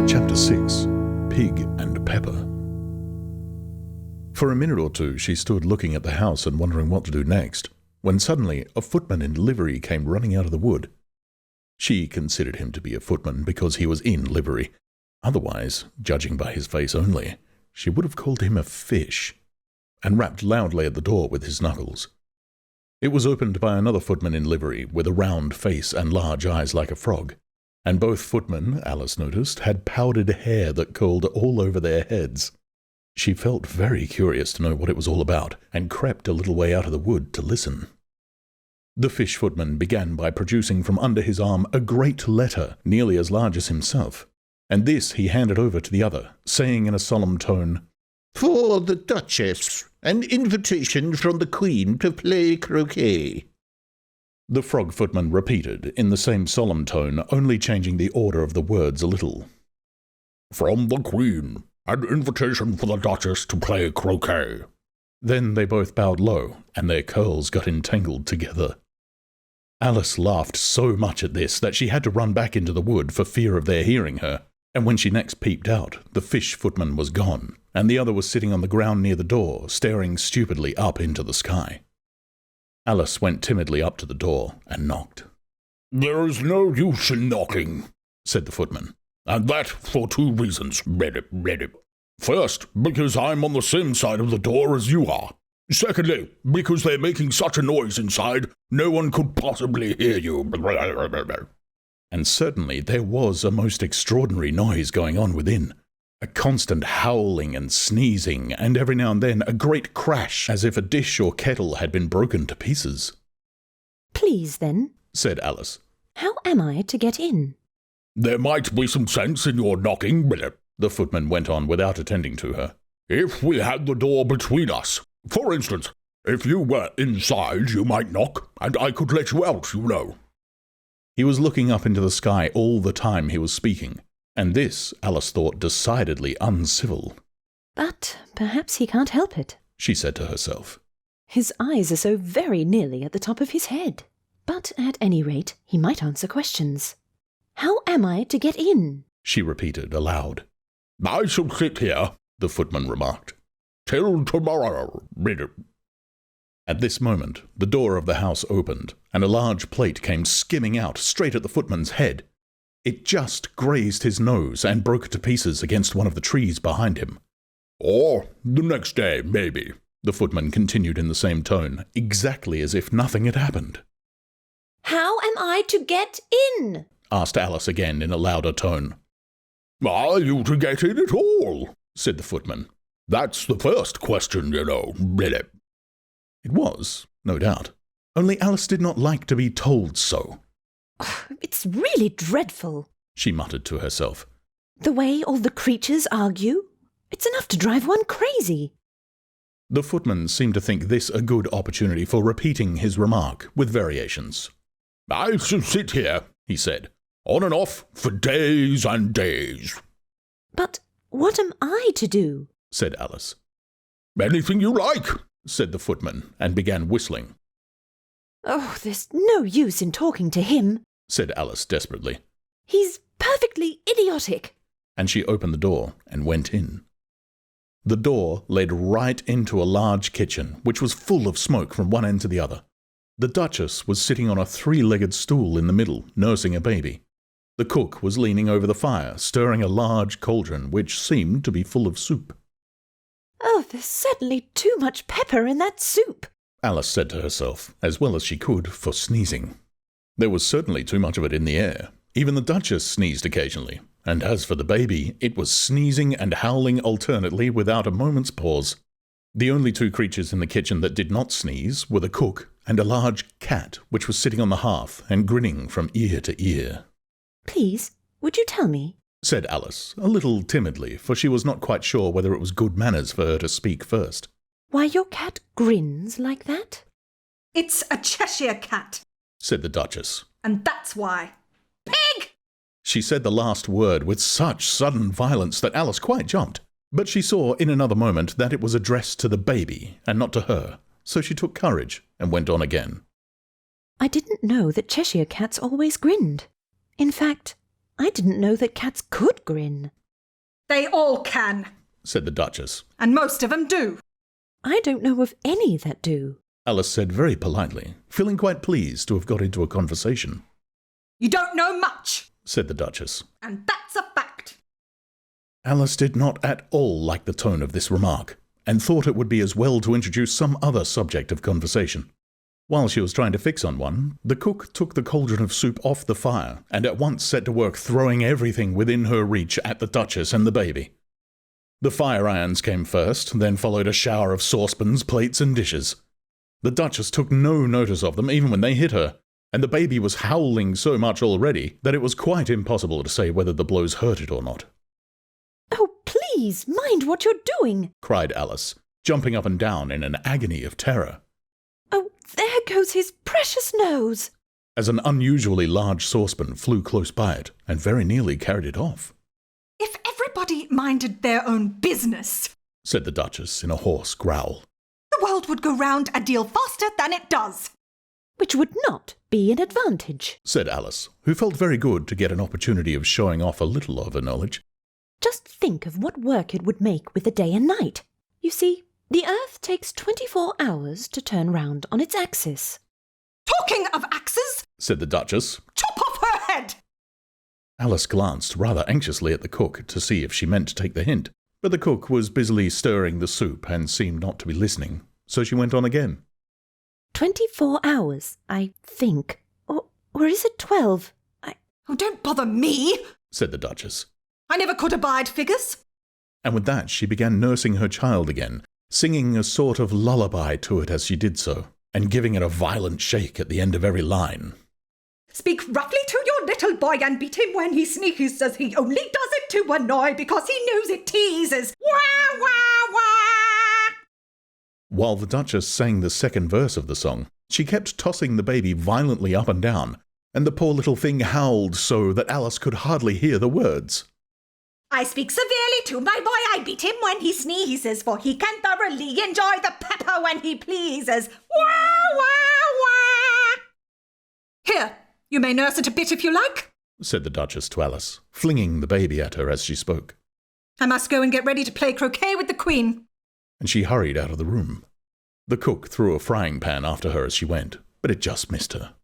Chapter 6. Pig and Pepper. For a minute or two she stood looking at the house and wondering what to do next, when suddenly a footman in livery came running out of the wood. She considered him to be a footman because he was in livery. Otherwise, judging by his face only, she would have called him a fish, and rapped loudly at the door with his knuckles. It was opened by another footman in livery, with a round face and large eyes like a frog, and both footmen, Alice noticed, had powdered hair that curled all over their heads. She felt very curious to know what it was all about, and crept a little way out of the wood to listen. The fish footman began by producing from under his arm a great letter, nearly as large as himself, and this he handed over to the other, saying in a solemn tone, "For the Duchess, an invitation from the Queen to play croquet." The frog footman repeated, in the same solemn tone, only changing the order of the words a little. "From the Queen, an invitation for the Duchess to play croquet." Then they both bowed low, and their curls got entangled together. Alice laughed so much at this that she had to run back into the wood for fear of their hearing her, and when she next peeped out, the fish footman was gone, and the other was sitting on the ground near the door, staring stupidly up into the sky. Alice went timidly up to the door and knocked. "There is no use in knocking," said the footman, "and that for two reasons. First, because I'm on the same side of the door as you are. Secondly, because they're making such a noise inside, no one could possibly hear you." And certainly there was a most extraordinary noise going on within. A constant howling and sneezing, and every now and then a great crash, as if a dish or kettle had been broken to pieces. "Please, then," said Alice, "how am I to get in?" "There might be some sense in your knocking," the footman went on without attending to her, "if we had the door between us. For instance, if you were inside, you might knock, and I could let you out, you know." He was looking up into the sky all the time he was speaking, and this Alice thought decidedly uncivil. "But perhaps he can't help it," she said to herself. "His eyes are so very nearly at the top of his head. But at any rate, he might answer questions. How am I to get in?" she repeated aloud. "I shall sit here," the footman remarked, "till tomorrow." At this moment, the door of the house opened, and a large plate came skimming out straight at the footman's head. It just grazed his nose and broke to pieces against one of the trees behind him. "Or the next day, maybe," the footman continued in the same tone, exactly as if nothing had happened. "How am I to get in?" asked Alice again in a louder tone. "Are you to get in at all?" said the footman. "That's the first question, you know." It was, no doubt. Only Alice did not like to be told so. "It's really dreadful," she muttered to herself. "the way all the creatures argue. It's enough to drive one crazy." The footman seemed to think this a good opportunity for repeating his remark, with variations. "I shall sit here," he said, "on and off for days and days." "But what am I to do?" said Alice. "Anything you like," said the footman, and began whistling. "Oh, there's no use in talking to him," said Alice desperately. "He's perfectly idiotic." And she opened the door and went in. The door led right into a large kitchen, which was full of smoke from one end to the other. The Duchess was sitting on a three-legged stool in the middle, nursing a baby. The cook was leaning over the fire, stirring a large cauldron, which seemed to be full of soup. "Oh, there's certainly too much pepper in that soup," Alice said to herself, as well as she could, for sneezing. There was certainly too much of it in the air. Even the Duchess sneezed occasionally, and as for the baby, it was sneezing and howling alternately without a moment's pause. The only two creatures in the kitchen that did not sneeze were the cook and a large cat which was sitting on the hearth and grinning from ear to ear. "Please, would you tell me?" said Alice, a little timidly, for she was not quite sure whether it was good manners for her to speak first. "Why your cat grins like that?" "It's a Cheshire Cat," said the Duchess. "and that's why." "Pig!" She said the last word with such sudden violence that Alice quite jumped, but she saw in another moment that it was addressed to the baby and not to her, so she took courage and went on again. "I didn't know that Cheshire Cats always grinned. In fact, I didn't know that cats could grin." They all can, said the Duchess. and most of them do. I don't know of any that do. Alice said very politely, feeling quite pleased to have got into a conversation. You don't know much, Said the Duchess. and that's a fact. Alice did not at all like the tone of this remark, and thought it would be as well to introduce some other subject of conversation. While she was trying to fix on one, the cook took the cauldron of soup off the fire and at once set to work throwing everything within her reach at the Duchess and the baby. The fire irons came first, then followed a shower of saucepans, plates and dishes. The Duchess took no notice of them even when they hit her, and the baby was howling so much already that it was quite impossible to say whether the blows hurt it or not. Oh, please, mind what you're doing. Cried Alice, jumping up and down in an agony of terror. Oh, there goes his precious nose. As an unusually large saucepan flew close by it and very nearly carried it off. If everybody minded their own business, Said the Duchess in a hoarse growl. the world would go round a deal faster than it does. Which would not be an advantage. Said Alice, who felt very good to get an opportunity of showing off a little of her knowledge. Just think of what work it would make with the day and night. You see, the Earth takes 24 hours to turn round on its axis. Talking of axes, Said the Duchess. chop off her head. Alice glanced rather anxiously at the cook to see if she meant to take the hint, but the cook was busily stirring the soup and seemed not to be listening, so she went on again. 24 hours, I think. Or is it 12? Oh, don't bother me. Said the Duchess. I never could abide figures. And with that she began nursing her child again, singing a sort of lullaby to it as she did so, and giving it a violent shake at the end of every line. Speak roughly to your little boy and beat him when he sneezes, as he only does it to annoy because he knows it teases. Wah, wah, wah! While the Duchess sang the second verse of the song, she kept tossing the baby violently up and down, and the poor little thing howled so that Alice could hardly hear the words. I speak severely to my boy, I beat him when he sneezes, for he can thoroughly enjoy the pepper when he pleases. Wah, wah, wah! Here, you may nurse it a bit if you like, said the Duchess to Alice, flinging the baby at her as she spoke. I must go and get ready to play croquet with the Queen. And she hurried out of the room. The cook threw a frying pan after her as she went, but it just missed her.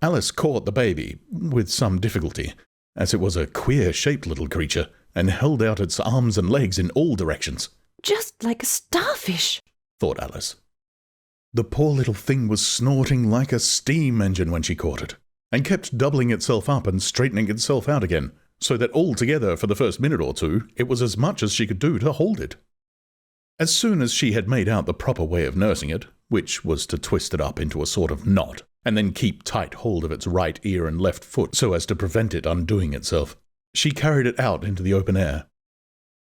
Alice caught the baby, with some difficulty, as it was a queer-shaped little creature, and held out its arms and legs in all directions. Just like a starfish, thought Alice. The poor little thing was snorting like a steam engine when she caught it, and kept doubling itself up and straightening itself out again, so that altogether for the first minute or two it was as much as she could do to hold it. As soon as she had made out the proper way of nursing it, which was to twist it up into a sort of knot, and then keep tight hold of its right ear and left foot so as to prevent it undoing itself, she carried it out into the open air.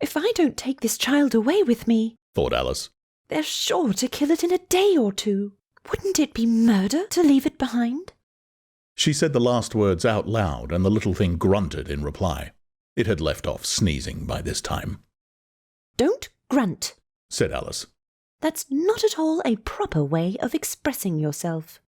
If I don't take this child away with me, thought Alice, they're sure to kill it in a day or two. Wouldn't it be murder to leave it behind? She said the last words out loud, and the little thing grunted in reply. It had left off sneezing by this time. Don't grunt, said Alice. That's not at all a proper way of expressing yourself.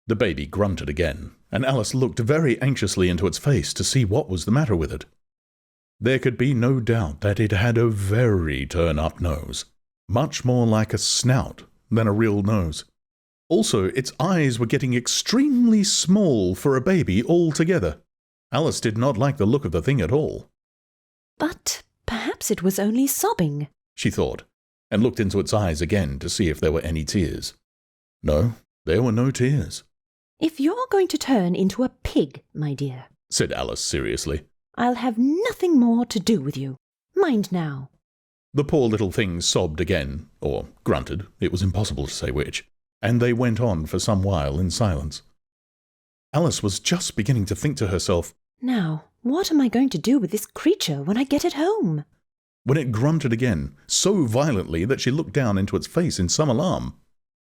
The baby grunted again, and Alice looked very anxiously into its face to see what was the matter with it. There could be no doubt that it had a very turn-up nose, much more like a snout than a real nose. Also, its eyes were getting extremely small for a baby altogether. Alice did not like the look of the thing at all. But perhaps it was only sobbing, she thought, and looked into its eyes again to see if there were any tears. No, there were no tears. If you're going to turn into a pig, my dear, said Alice seriously, I'll have nothing more to do with you. Mind now. The poor little thing sobbed again, or grunted, it was impossible to say which, and they went on for some while in silence. Alice was just beginning to think to herself, Now, what am I going to do with this creature when I get it home? When it grunted again, so violently that she looked down into its face in some alarm.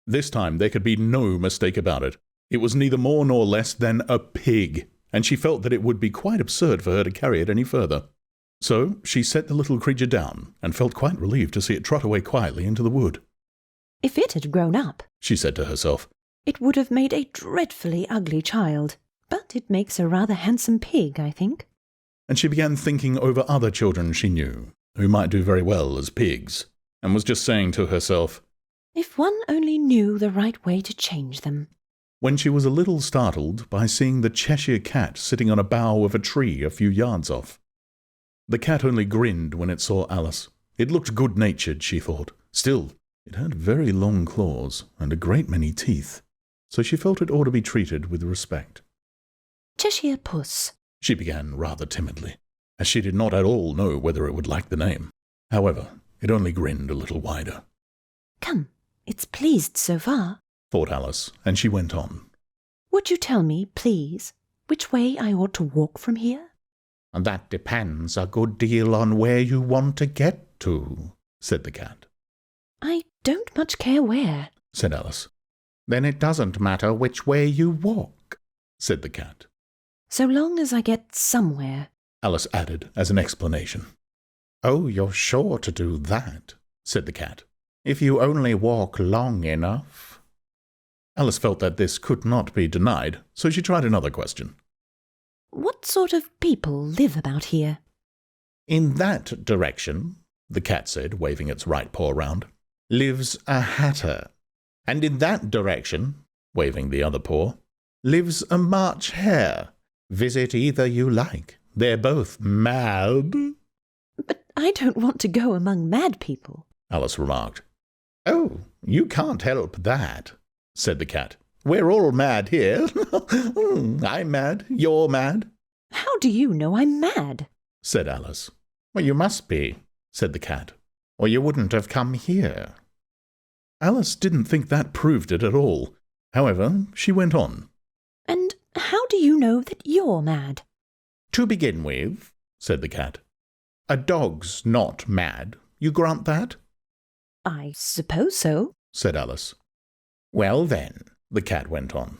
This time there could be no mistake about it. It was neither more nor less than a pig, and she felt that it would be quite absurd for her to carry it any further. So she set the little creature down, and felt quite relieved to see it trot away quietly into the wood. If it had grown up, she said to herself, it would have made a dreadfully ugly child, but it makes a rather handsome pig, I think. and she began thinking over other children she knew, who might do very well as pigs, and was just saying to herself, If one only knew the right way to change them. when she was a little startled by seeing the Cheshire Cat sitting on a bough of a tree a few yards off. The cat only grinned when it saw Alice. It looked good-natured, she thought. Still, it had very long claws and a great many teeth, so she felt it ought to be treated with respect. Cheshire Puss. She began rather timidly, as she did not at all know whether it would like the name. However, it only grinned a little wider. Come, it's pleased so far, Thought Alice, and she went on. Would you tell me, please, which way I ought to walk from here? And that depends a good deal on where you want to get to, said the cat. I don't much care where. Said Alice. Then it doesn't matter which way you walk, Said the cat. So long as I get somewhere. Alice added as an explanation. Oh, you're sure to do that, said the cat, if you only walk long enough. Alice felt that this could not be denied, so she tried another question. What sort of people live about here? In that direction, the cat said, waving its right paw round, lives a hatter. And in that direction, waving the other paw, lives a March Hare. Visit either you like. They're both mad. But I don't want to go among mad people, Alice remarked. Oh, you can't help that, said the cat. We're all mad here. I'm mad. You're mad. How do you know I'm mad? Said Alice. Well, you must be, said the cat, or you wouldn't have come here. Alice didn't think that proved it at all. However, she went on. And how do you know that you're mad? To begin with, said the cat, a dog's not mad. You grant that? I suppose so, said Alice. Well then, the cat went on.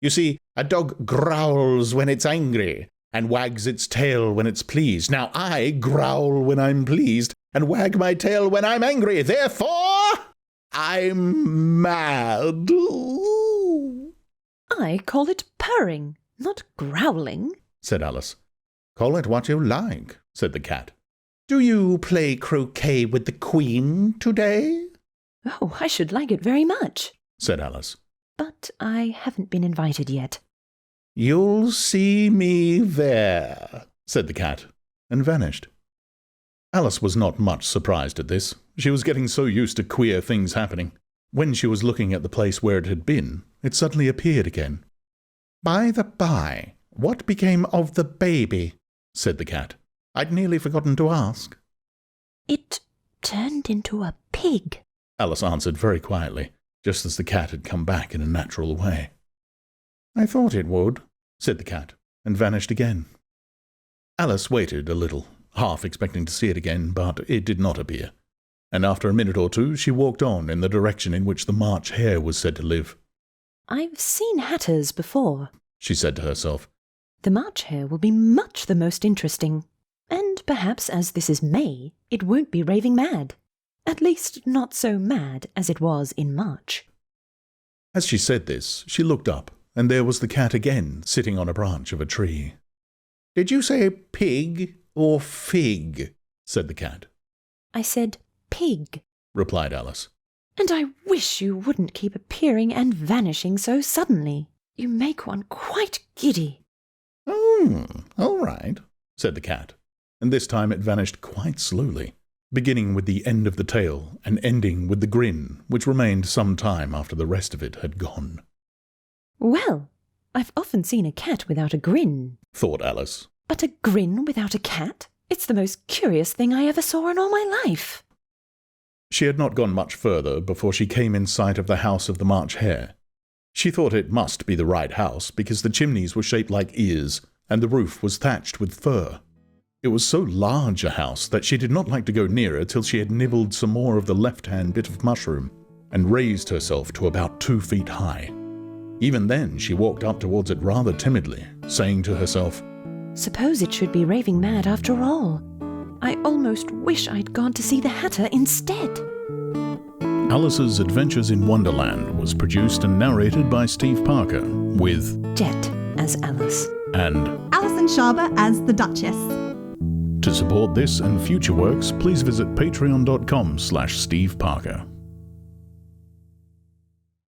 You see, a dog growls when it's angry and wags its tail when it's pleased. Now I growl when I'm pleased and wag my tail when I'm angry. Therefore, I'm mad. I call it purring, not growling, said Alice. Call it what you like, said the cat. Do you play croquet with the Queen today? Oh, I should like it very much, said Alice. But I haven't been invited yet. You'll see me there, said the cat, and vanished. Alice was not much surprised at this. She was getting so used to queer things happening. When she was looking at the place where it had been, it suddenly appeared again. By the by, what became of the baby? Said the cat. I'd nearly forgotten to ask. It turned into a pig, Alice answered very quietly, just as the cat had come back in a natural way. I thought it would, said the cat, and vanished again. Alice waited a little, half expecting to see it again, but it did not appear, and after a minute or two she walked on in the direction in which the March Hare was said to live. I've seen hatters before, she said to herself. The March Hare will be much the most interesting, and perhaps as this is May, it won't be raving mad. At least not so mad as it was in March. As she said this, she looked up, and there was the cat again, sitting on a branch of a tree. Did you say pig or fig? Said the cat. I said pig, replied Alice. And I wish you wouldn't keep appearing and vanishing so suddenly. You make one quite giddy. All right, said the cat, and this time it vanished quite slowly, beginning with the end of the tail and ending with the grin, which remained some time after the rest of it had gone. Well, I've often seen a cat without a grin, thought Alice. But a grin without a cat? It's the most curious thing I ever saw in all my life. She had not gone much further before she came in sight of the house of the March Hare. She thought it must be the right house because the chimneys were shaped like ears and the roof was thatched with fur. It was so large a house that she did not like to go nearer till she had nibbled some more of the left-hand bit of mushroom and raised herself to about 2 feet high. Even then she walked up towards it rather timidly, saying to herself, Suppose it should be raving mad after all. I almost wish I'd gone to see the Hatter instead. Alice's Adventures in Wonderland was produced and narrated by Steve Parker, with Jet as Alice. and Allison Scharber as the Duchess. To support this and future works, please visit patreon.com/Steve Parker.